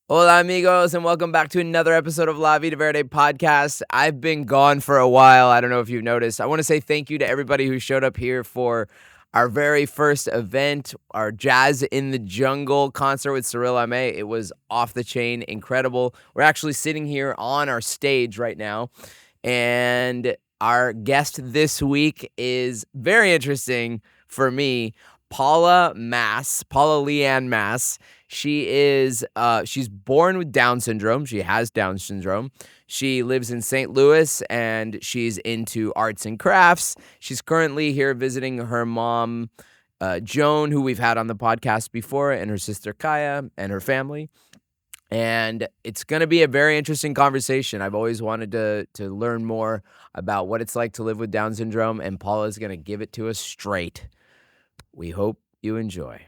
Hola amigos, and welcome back to another episode of La Vida Verde podcast. I've been gone for a while. I don't know if you've noticed. I want to say thank you to everybody who showed up here for our very first event, our Jazz in the Jungle concert with Cyril Ame. It was off the chain, incredible. We're actually sitting here on our stage right now, and our guest this week is very interesting for me. Paula Leanne Mass. She's born with Down syndrome. She has Down syndrome. She lives in St. Louis and she's into arts and crafts. She's currently here visiting her mom, Joan, who we've had on the podcast before, and her sister Kaya and her family. And it's going to be a very interesting conversation. I've always wanted to learn more about what it's like to live with Down syndrome, and Paula's going to give it to us straight. We hope you enjoy.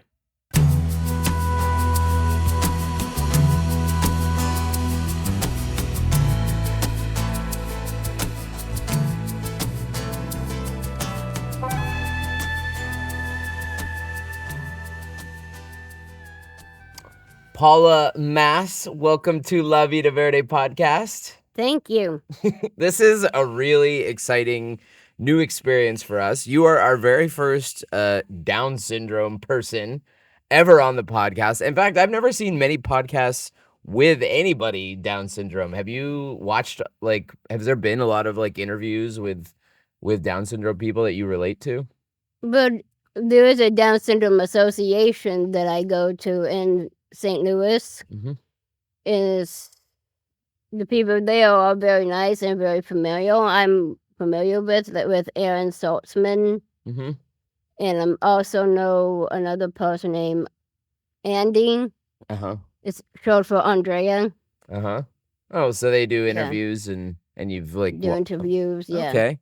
Paula Mass, welcome to La Vida Verde podcast. Thank you. This is a really exciting new experience for us. You are our very first Down syndrome person ever on the podcast. In fact, I've never seen many podcasts with anybody Down syndrome. Have you watched, has there been a lot of interviews with Down syndrome people that you relate to? But there is a Down syndrome association that I go to in St. Louis. Mm-hmm. The people there are very nice and very familiar. I'm familiar with Aaron Saltzman. Mm-hmm. And I also know another person named Andy. Uh-huh. It's short for Andrea. Uh-huh. Oh, so they do interviews and you've do interviews, yeah. Okay.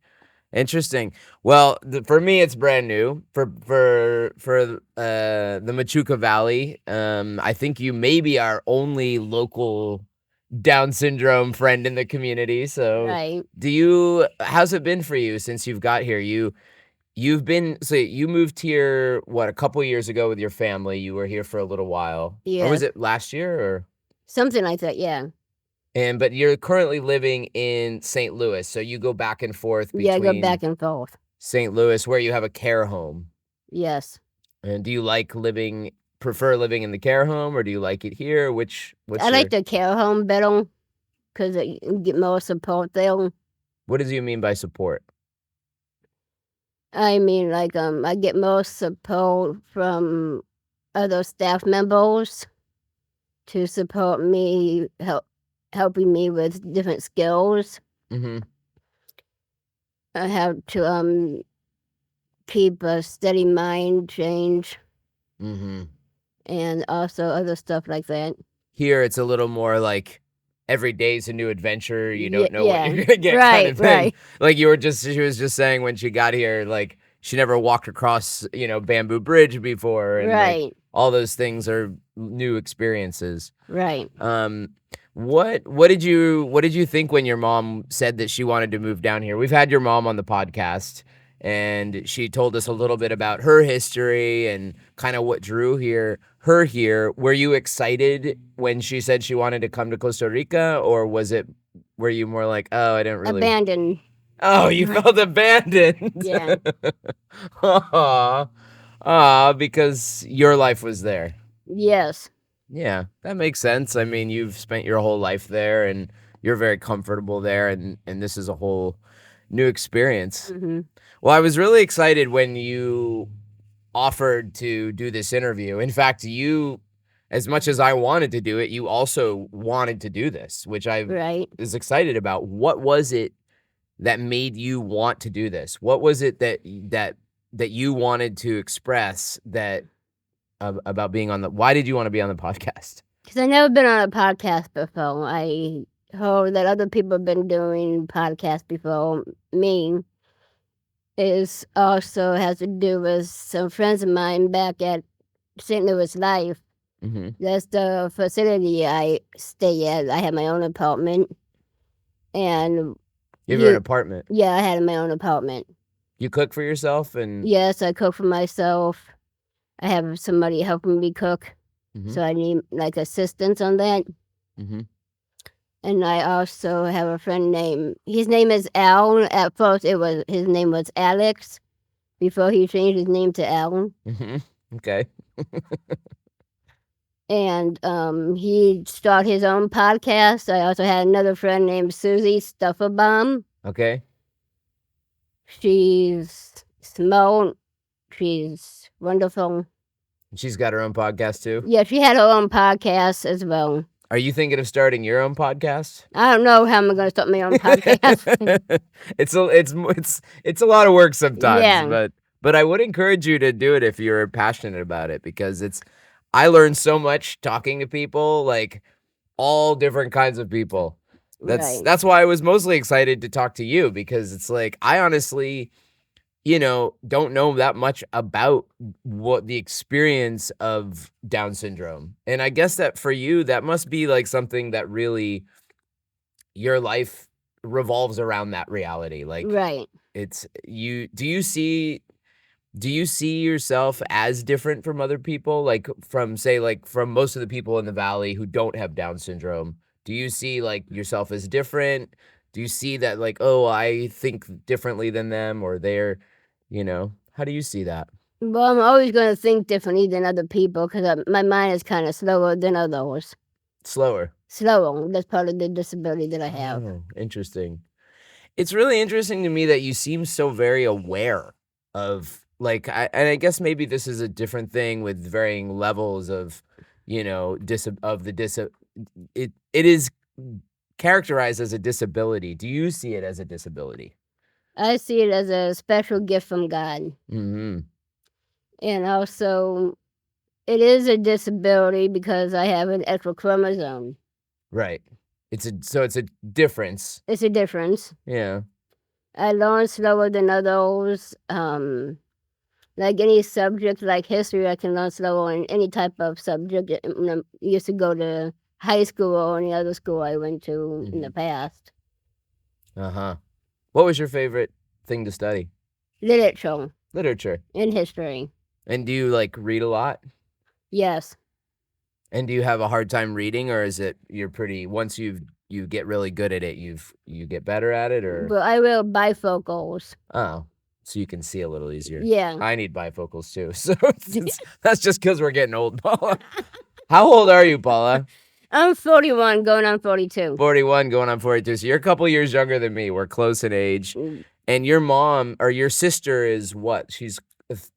Interesting. Well, for me, it's brand new. For the Machuca Valley, I think you may be our only local Down syndrome friend in the community. So, right. How's it been for you since you've got here? You moved here a couple years ago with your family. You were here for a little while. Yeah. Or was it last year or something like that? Yeah. But you're currently living in St. Louis, so you go back and forth between I go back and forth. St. Louis, where you have a care home. Yes. And do you prefer living in the care home, or do you like it here? I like the care home better because you get more support there. What do you mean by support? I mean, I get more support from other staff members to support me, helping me with different skills. Mm-hmm. I have to keep a steady mind change. Mm-hmm. And also other stuff like that. Here, it's a little more like every day's a new adventure. You don't know what you're gonna get, right, kind of thing. Right. Like she was just saying when she got here, like she never walked across, Bamboo Bridge before, and right. All those things are new experiences. Right. What did you think when your mom said that she wanted to move down here? We've had your mom on the podcast, and she told us a little bit about her history and kind of what drew her here. Were you excited when she said she wanted to come to Costa Rica, or were you more like, oh, I didn't really abandoned? Oh, you felt abandoned. Yeah. Because your life was there. Yes. Yeah, that makes sense. I mean, you've spent your whole life there, and you're very comfortable there, and this is a whole new experience. Mm-hmm. Well, I was really excited when you offered to do this interview. In fact, you, as much as I wanted to do it, you also wanted to do this, which I was excited about. What was it that made you want to do this? What was it that you wanted to express about being why did you want to be on the podcast? Because I've never been on a podcast before. I heard that other people have been doing podcasts before me. It also has to do with some friends of mine back at St. Louis Life. Mm-hmm. That's the facility I stay at. I have my own apartment. And you have an apartment? Yeah, I had my own apartment. You cook for yourself? Yes, I cook for myself. I have somebody helping me cook. Mm-hmm. So I need assistance on that. Mm-hmm. And I also have a friend named, his name is Al. At first his name was Alex before he changed his name to Al. Mm-hmm. Okay. And he started his own podcast. I also had another friend named Susie Stufferbaum. Okay. She's smart. She's wonderful. She's got her own podcast too. Yeah, she had her own podcast as well. Are you thinking of starting your own podcast? I don't know how I'm going to start my own podcast. It's a lot of work sometimes, Yeah. but I would encourage you to do it if you're passionate about it, because I learned so much talking to people, like all different kinds of people. Right. That's why I was mostly excited to talk to you, because it's like I honestly, don't know that much about what the experience of Down syndrome. And I guess that for you, that must be like something that really your life revolves around that reality. Like Right. it's you, do you see yourself as different from other people? Like from from most of the people in the valley who don't have Down syndrome, do you see like yourself as different? Do you see that like, oh, I think differently than them, or how do you see that? Well, I'm always going to think differently than other people because my mind is kind of slower than others. Slower. Slower. That's part of the disability that I have. Oh, interesting. It's really interesting to me that you seem so very aware of and I guess maybe this is a different thing with varying levels of, it is characterized as a disability. Do you see it as a disability? I see it as a special gift from God. Mm-hmm. And also, it is a disability because I have an extra chromosome. Right. So it's a difference. It's a difference. Yeah. I learn slower than others. Like any subject, like history, I can learn slower in any type of subject. When I used to go to high school or any other school I went to in the past. Uh-huh. What was your favorite thing to study? Literature Literature. and history. And do you read a lot? Yes. And do you have a hard time reading, or is it once you get really good at it, you get better at it, or? But I will bifocals. Oh, so you can see a little easier. Yeah. I need bifocals too, so that's just because we're getting old, Paula. How old are you, Paula? I'm 41, going on 42. 41, going on 42. So you're a couple years younger than me. We're close in age. And your mom or your sister is what? She's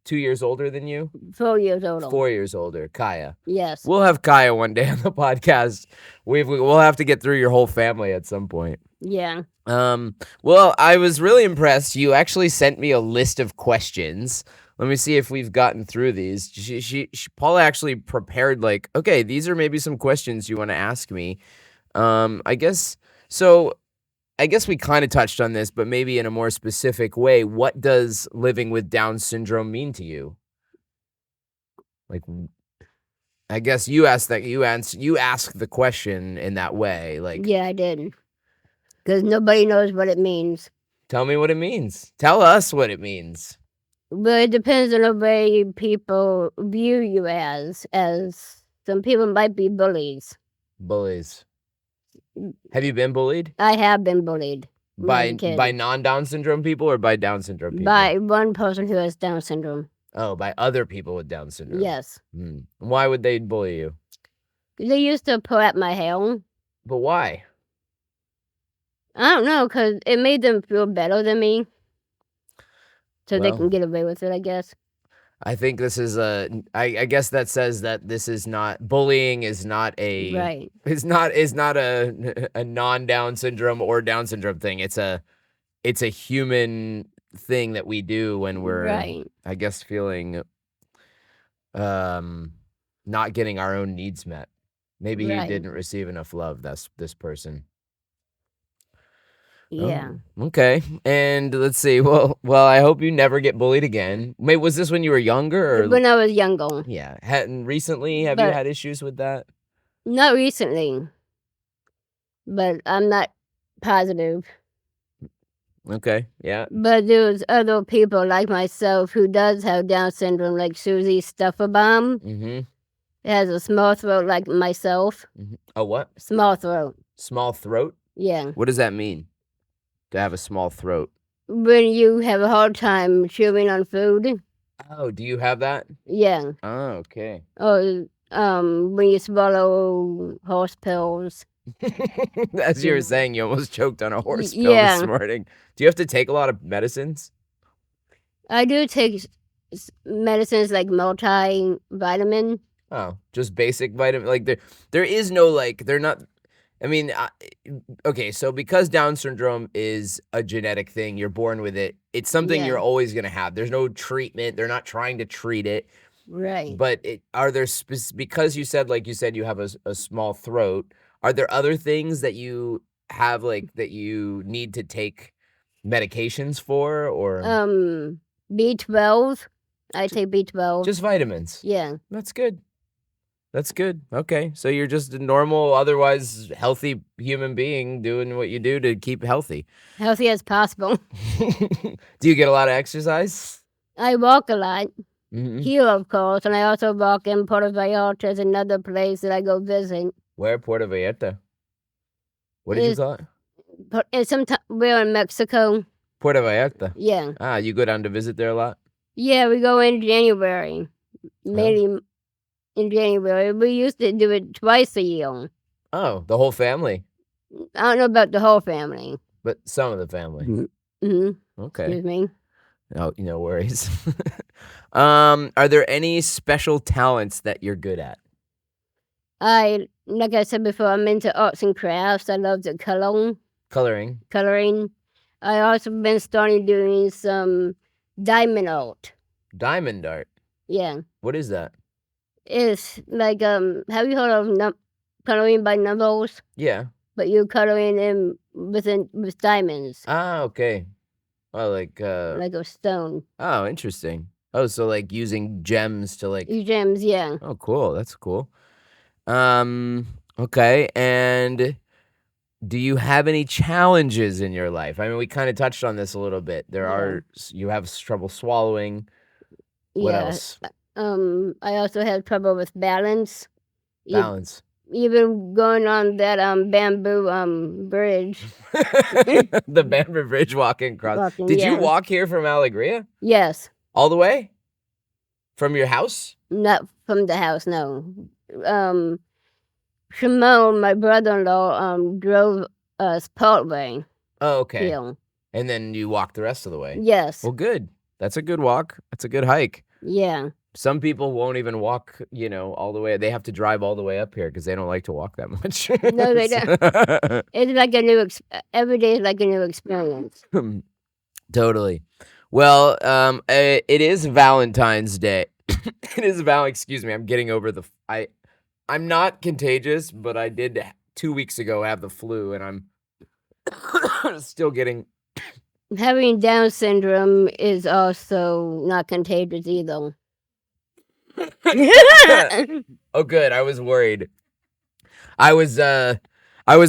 2 years older than you? 4 years older. 4 years older. Kaya. Yes. We'll have Kaya one day on the podcast. We'll have to get through your whole family at some point. Yeah. Well, I was really impressed. You actually sent me a list of questions. Let me see if we've gotten through these. Paula actually prepared okay, these are maybe some questions you want to ask me. I guess we kind of touched on this, but maybe in a more specific way. What does living with Down syndrome mean to you? I guess you asked the question in that way. Yeah, I did. Because nobody knows what it means. Tell me what it means. Tell us what it means. But it depends on the way people view you as some people might be bullies. Bullies. Have you been bullied? I have been bullied. By non-Down syndrome people or by Down syndrome people? By one person who has Down syndrome. Oh, by other people with Down syndrome? Yes. Why would they bully you? They used to pull at my hair. But why? I don't know, because it made them feel better than me. So they can get away with it, I guess. I think this is I guess that says that this is not, bullying is not a, right. It's not a non-Down syndrome or Down syndrome thing. It's a human thing that we do when we're, right. I guess, feeling not getting our own needs met. Maybe he didn't receive enough love, that's this person. Yeah. Oh, okay. And let's see. Well, I hope you never get bullied again. Wait, was this when you were younger? Or? When I was younger. Yeah. Recently, have you had issues with that? Not recently. But I'm not positive. Okay. Yeah. But there's other people like myself who does have Down syndrome, like Susie Stufferbaum. Mm-hmm. has a small throat like myself. A what? Small throat. Small throat? Yeah. What does that mean? To have a small throat? When you have a hard time chewing on food. Oh, do you have that? Yeah. Oh, okay. Or when you swallow horse pills. As you were saying, you almost choked on a horse pill this morning. Do you have to take a lot of medicines? I do take medicines like multivitamin. Oh, just basic vitamin. Like there is no like they're not. I mean, okay, so because Down syndrome is a genetic thing, you're born with it. It's something you're always gonna have. There's no treatment. They're not trying to treat it. Right. But are there because you said you have a small throat? Are there other things that you have like that you need to take medications for or B12? I take B12. just vitamins? Yeah. That's good. That's good. Okay. So you're just a normal, otherwise healthy human being doing what you do to keep healthy. Healthy as possible. Do you get a lot of exercise? I walk a lot. Mm-hmm. Here, of course, and I also walk in Puerto Vallarta is another place that I go visit. Where? Puerto Vallarta? What did you call it? It's we're in Mexico. Puerto Vallarta? Yeah. Ah, you go down to visit there a lot? Yeah, we go in January. Mainly in January. We used to do it twice a year. Oh, the whole family? I don't know about the whole family. But some of the family? Mm-hmm. Okay. Excuse me. Oh, no worries. Are there any special talents that you're good at? Like I said before, I'm into arts and crafts. I love the coloring. I also been starting doing some diamond art. Diamond art? Yeah. What is that? It's like, have you heard of coloring by numbers? Yeah. But you coloring them with diamonds. Ah, okay. Oh, like a stone. Oh, interesting. Oh, so like using gems to like Gems, yeah. Oh, cool. That's cool. Okay. And do you have any challenges in your life? I mean, we kind of touched on this a little bit. You have trouble swallowing. What else? I also have trouble with balance. Balance. Even going on that bamboo bridge. The bamboo bridge walking across. Did you walk here from Alegria? Yes. All the way? From your house? Not from the house, no. Shimon, my brother-in-law, drove us partway. Oh, okay. Hill. And then you walked the rest of the way? Yes. Well, good. That's a good walk. That's a good hike. Yeah. Some people won't even walk, all the way. They have to drive all the way up here because they don't like to walk that much. No, they don't. It's like every day is like a new experience. Totally. Well, it is Valentine's Day. It is excuse me, I'm getting over I'm not contagious, but I did 2 weeks ago have the flu and I'm still getting. Having Down syndrome is also not contagious either. Oh, good. I was worried. I was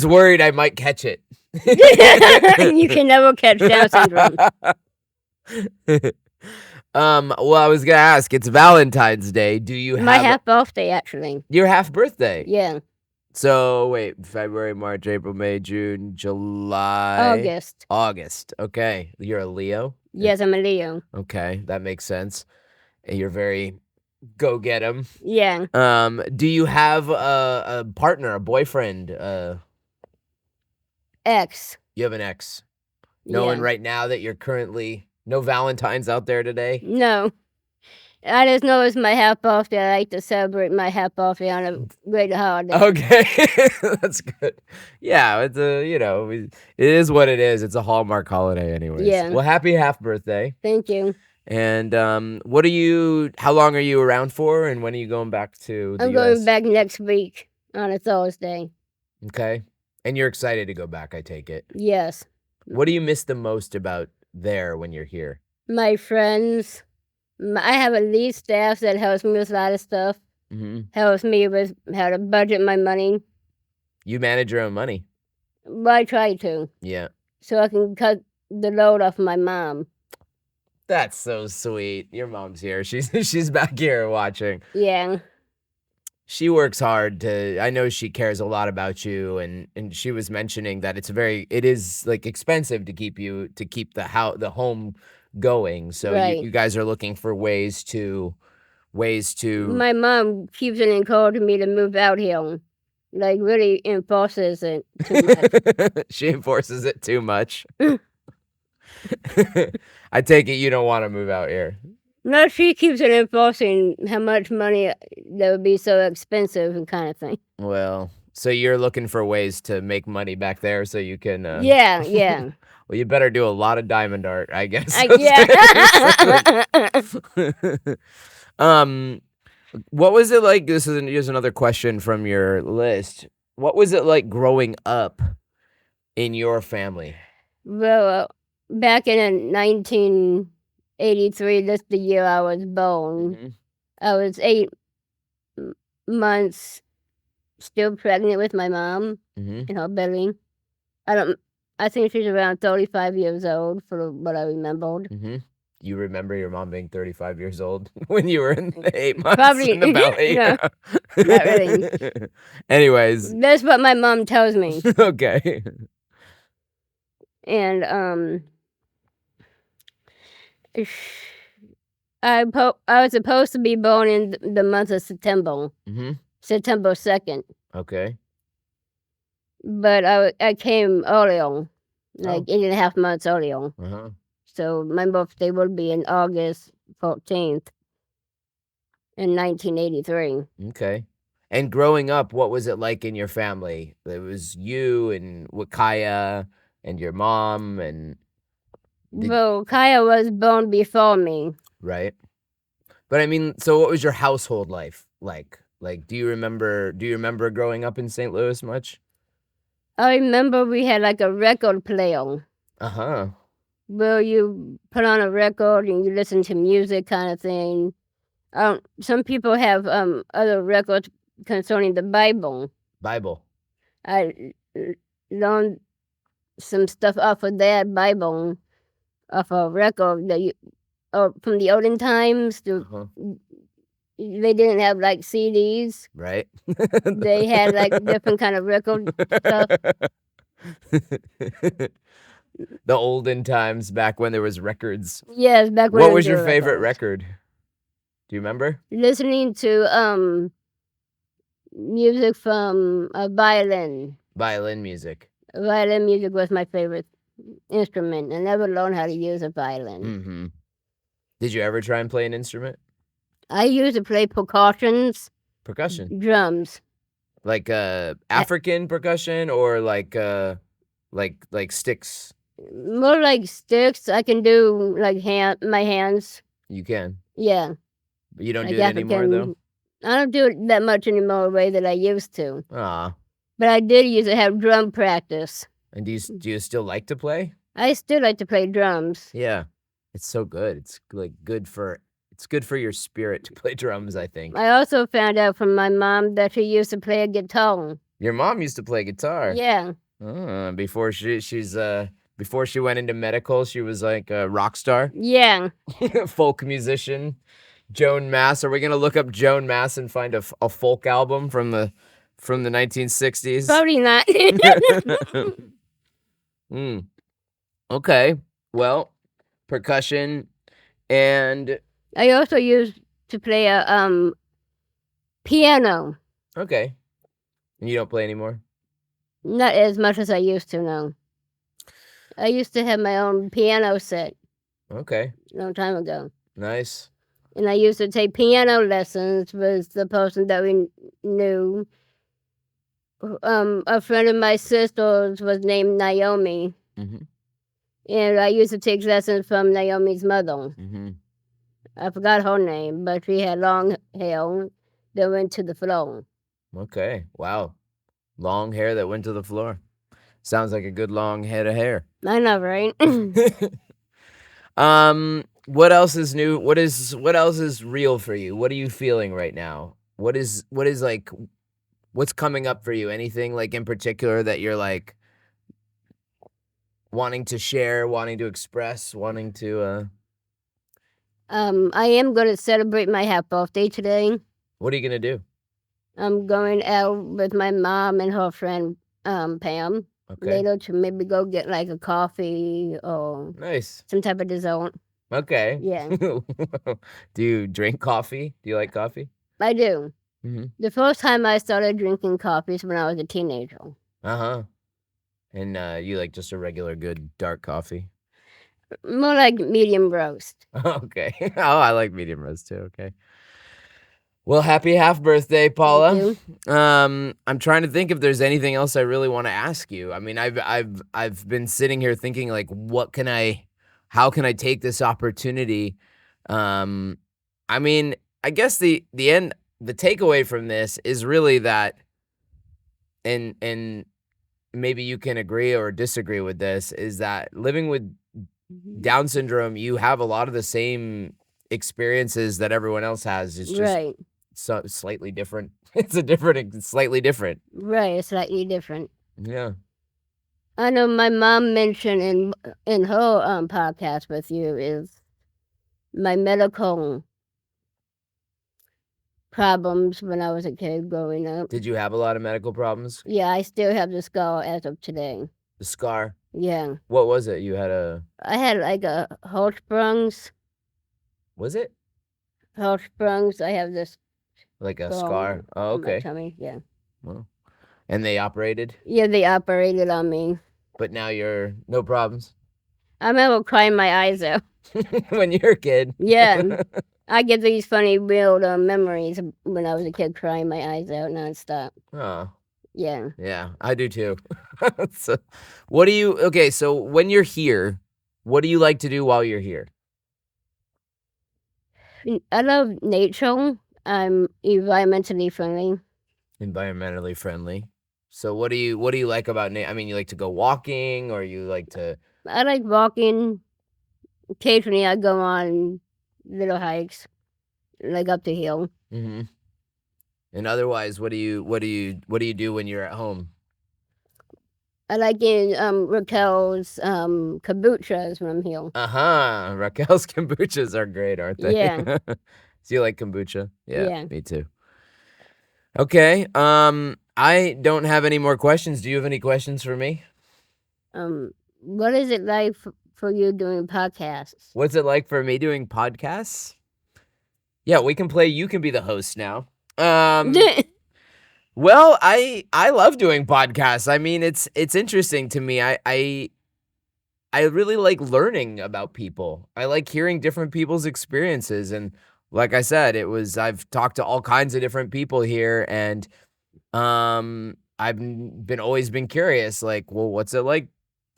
worried I might catch it. You can never catch Down syndrome. Well, I was gonna ask. It's Valentine's Day. Do you have my half birthday? Actually, your half birthday? Yeah. So wait, February, March, April, May, June, July, August. Okay, you're a Leo. Yes, I'm a Leo. Okay, that makes sense. You're very go get 'em. Yeah. Do you have a partner, a boyfriend? Ex. You have an ex. No one right now that you're currently. No Valentine's out there today? No. I just know it's my half birthday. I like to celebrate my half birthday on a great holiday. Okay. That's good. Yeah, it's it is what it is. It's a Hallmark holiday anyways. Yeah. Well, happy half birthday. Thank you. And how long are you around for and when are you going back to the I'm going back next week on a Thursday. Okay. And you're excited to go back, I take it? Yes. What do you miss the most about there when you're here? My friends. I have a lead staff that helps me with a lot of stuff. Mm-hmm. Helps me with how to budget my money. You manage your own money? Well, I try to. Yeah. So I can cut the load off my mom. That's so sweet. Your mom's here. She's back here watching. Yeah. she works hard to. I know she cares a lot about you, and she was mentioning that it is like expensive to keep the home going. So Right. you guys are looking for ways to My mom keeps on encouraging me to move out here. Like, really enforces it too much. She enforces it too much. I take it you don't want to move out here. No, she keeps on enforcing how much money that would be so expensive and kind of thing. Well, so you're looking for ways to make money back there so you can Yeah, yeah. Well, you better do a lot of diamond art, I guess. Yeah. What was it like? Here's another question from your list. What was it like growing up in your family? Well, back in 1983, that's the year I was born. Mhm. I was 8 months still pregnant with my mom Mhm. in her belly. I think she's around 35 years old for what I remembered. Mhm. You remember your mom being 35 years old when you were in the 8 months Probably, in the belly? no, not really. Anyways, That's what my mom tells me. okay. And I was supposed to be born in the month of September, Mhm. September 2nd, Okay. but I came earlier, like Oh. 8.5 months earlier. Uh-huh. So my birthday will be in August 14th in 1983. Okay. And growing up, what was it like in your family? It was you and Wakaya and your mom and Well, Kaya was born before me. right? But I mean, so what was your household life like? Like, do you remember growing up in St. Louis much? I remember we had like a record player. Uh-huh. Well, you put on a record and you listen to music kind of thing. Some people have other records concerning the Bible. Bible. I learned some stuff off of that Bible, off a record that from the olden times. Uh-huh. They didn't have like CDs. Right? They had like different kind of record stuff. The olden times back when there was records. Yes, back when What there was your were favorite records. record? Do you remember? Listening to music from a violin. Violin music. Violin music was my favorite instrument. I never learned how to use a violin. Mm-hmm. Did you ever try and play an instrument? I used to play percussions, Percussion. drums. Like African percussion or like sticks? More like sticks. I can do like my hands. You can. Yeah. But you don't Like do it anymore though? I don't do it that much anymore the way that I used to. Ah. But I did used to have drum practice. And do you still like to play? I still like to play drums. Yeah. It's so good. It's like good for your spirit to play drums, I think. I also found out from my mom that she used to play a guitar. Your mom used to play guitar. Yeah. Before before she went into medical, she was like a rock star. Yeah. Folk musician. Joan Mass. Are we gonna look up Joan Mass and find a folk album from the 1960s? Probably not. Okay. Well, percussion and I also used to play a piano. okay. And you don't play anymore? Not as much as I used to now. I used to have my own piano set Okay. a long time ago. Nice. And I used to take piano lessons with the person that we knew. A friend of my sister's was named Naomi. Mm-hmm. And I used to take lessons from Naomi's mother. Mm-hmm. I forgot her name, but she had long hair that went to the floor. Okay. Wow. Long hair that went to the floor. Sounds like a good long head of hair. I know, right? What else is new? What else is real for you? What are you feeling right now? What is like what's coming up for you? Anything like in particular that you're like wanting to share, wanting to express, wanting to I am going to celebrate my half birthday today. What are you going to do? I'm going out with my mom and her friend Pam Okay. later to maybe go get like a coffee or Nice. some type of dessert. Okay. Yeah, Do you drink coffee? Do you like coffee? I do. Mm-hmm. The first time I started drinking coffee is when I was a teenager. Uh-huh. And you like just a regular good dark coffee? More like medium roast. Okay. Oh, I like medium roast too. Okay. Well, happy half birthday, Thank Paula. you. I'm trying to think if there's anything else I really want to ask you. I mean, I've been sitting here thinking like, how can I take this opportunity? Um, I mean, I guess the takeaway from this is really that, and maybe you can agree or disagree with this, is that living with Down syndrome, you have a lot of the same experiences that everyone else has. It's just Right, so slightly different. It's slightly different. right. It's slightly different. Yeah. I know my mom mentioned in her podcast with you is my medical problems when I was a kid growing up. Did you have a lot of medical problems? Yeah, I still have the scar as of today. The scar? Yeah, What was it? You had I had like a was it heart springs. I have this like a scar scar? Oh, on my okay. tummy. Yeah, Well, and they operated, yeah. They operated on me. but now you're no problems. I remember crying my eyes out. When you're a kid. Yeah, I get these funny weird memories of when I was a kid, crying my eyes out nonstop. Oh, Yeah. yeah, I do too. So, okay, so when you're here, what do you like to do while you're here? I love nature. I'm environmentally friendly. Environmentally friendly. So what do you like about I mean, you like to go walking or you like to I like walking. Occasionally, I go on little hikes, like up the hill. Mhm. And otherwise, what do you do when you're at home? I like in Raquel's kombuchas when I'm here. Uh-huh. Raquel's kombuchas are great, aren't they? Yeah, Do you like kombucha? Yeah, yeah. me too. Okay. I don't have any more questions. Do you have any questions for me? What is it like for you doing podcasts? What's it like for me doing podcasts? Yeah, we can play you can be the host now. Um Well, I love doing podcasts. I mean, it's interesting to me. I really like learning about people. I like hearing different people's experiences, and like I said, I've talked to all kinds of different people here, and I've always been curious, like, well, what's it like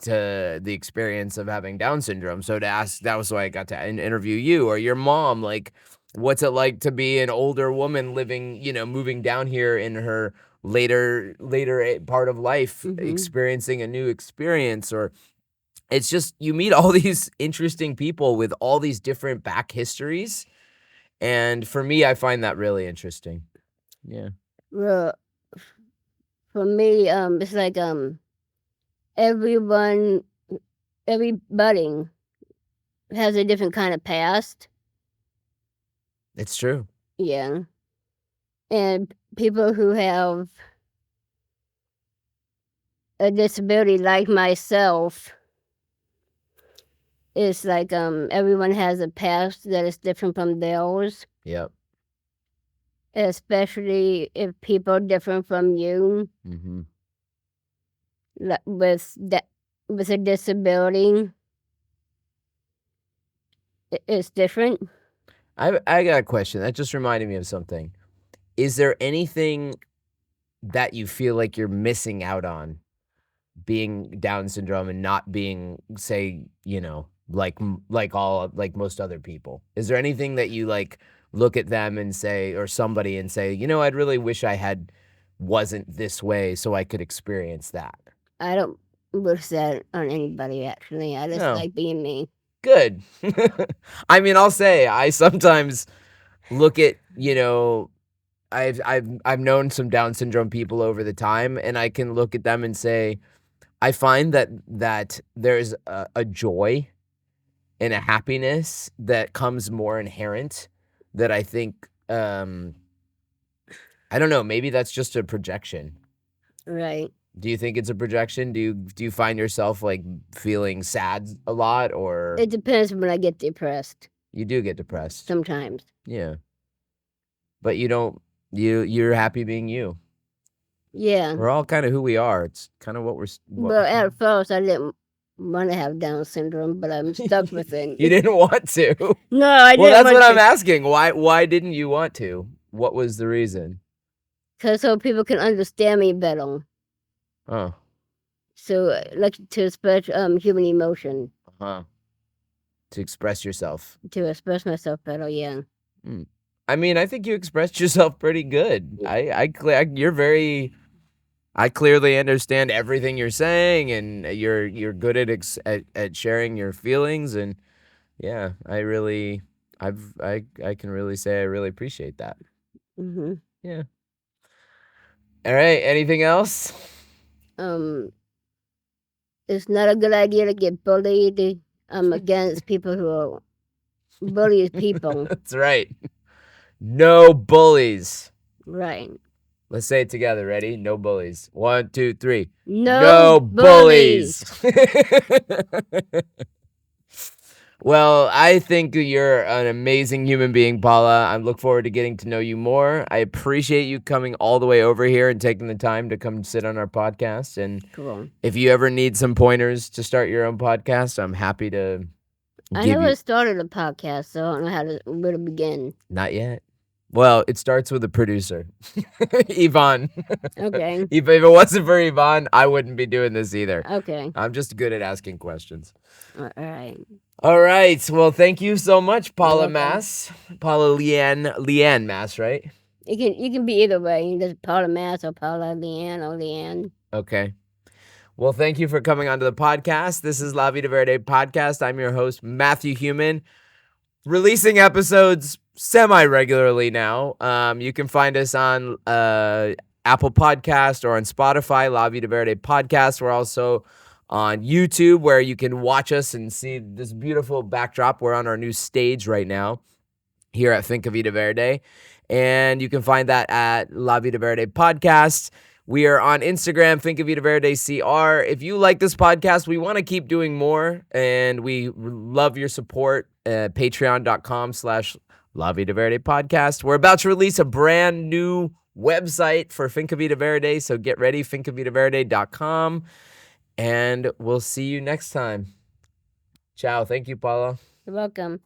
to the experience of having Down syndrome? So to ask, that was why I got to interview you or your mom, like, what's it like to be an older woman living, moving down here in her later part of life, Hmm. experiencing a new experience, or it's just you meet all these interesting people with all these different back histories, and for me, I find that really interesting. Yeah. Well, for me, it's like everyone, everybody has a different kind of past. It's true. Yeah, and people who have a disability like myself, it's like everyone has a past that is different from theirs. Yep. Especially if people are different from you, Mhm. with a disability, it's different. I got a question. That just reminded me of something. Is there anything that you feel like you're missing out on being Down syndrome and not being, say, like most other people? Is there anything that you like look at them and say, or somebody and say, I'd really wish I wasn't this way so I could experience that? I don't wish that on anybody, actually. I just No. like being me. Good. I mean, I'll say I sometimes look at, I've known some Down syndrome people over the time, and I can look at them and say, I find that there's a joy and a happiness that comes more inherent that I think I don't know. Maybe that's just a projection. Right. Do you think it's a projection? Do you find yourself like feeling sad a lot, or It depends when I get depressed. you do get depressed? Sometimes. Yeah. But you don't. You're happy being you. Yeah. We're all kind of who we are. It's kind of what we're. Well, at first I didn't want to have Down syndrome, but I'm stuck with it. You didn't want to. No, I didn't. Well, that's want what to. I'm asking. Why didn't you want to? What was the reason? Because so people can understand me better. Oh. So, like to express human emotion. Huh. To express yourself. To express myself better, yeah. I mean, I think you expressed yourself pretty good. You're very. I clearly understand everything you're saying, and you're good at sharing your feelings, and yeah, I can really say I really appreciate that. Mm-hmm. Yeah. All right. Anything else? It's not a good idea to get bullied. I'm against people who bully people. That's right. No bullies. Right. Let's say it together. Ready? No bullies. 1, 2, 3. No bullies. Well, I think you're an amazing human being, Paula. I look forward to getting to know you more. I appreciate you coming all the way over here and taking the time to come sit on our podcast. And Cool. if you ever need some pointers to start your own podcast, I'm happy to I give never you. started a podcast, so I don't know where to begin. Not yet. Well, it starts with a producer, Yvonne. Okay. If it wasn't for Yvonne, I wouldn't be doing this either. Okay. I'm just good at asking questions. All right. All right. Well, thank you so much, Paula welcome. Mass. Paula Leanne Mass, right? You can be either way. There's Paula Mass or Paula Leanne or Leanne. Okay. Well, thank you for coming onto the podcast. This is La Vida Verde podcast. I'm your host, Matthew Human. Releasing episodes semi-regularly now. You can find us on Apple Podcast or on Spotify, La Vida Verde podcast. We're also on YouTube, where you can watch us and see this beautiful backdrop. We're on our new stage right now here at Ecovilla Verde, and you can find that at La Vida Verde podcast. We are on Instagram, Ecovilla Verde CR. If you like this podcast, we want to keep doing more, and we love your support. Patreon.com/La Vida Verde podcast. We're about to release a brand new website for Ecovilla Verde, so get ready, ecovillавerde.com, and we'll see you next time. Ciao. Thank you, Paula. You're welcome.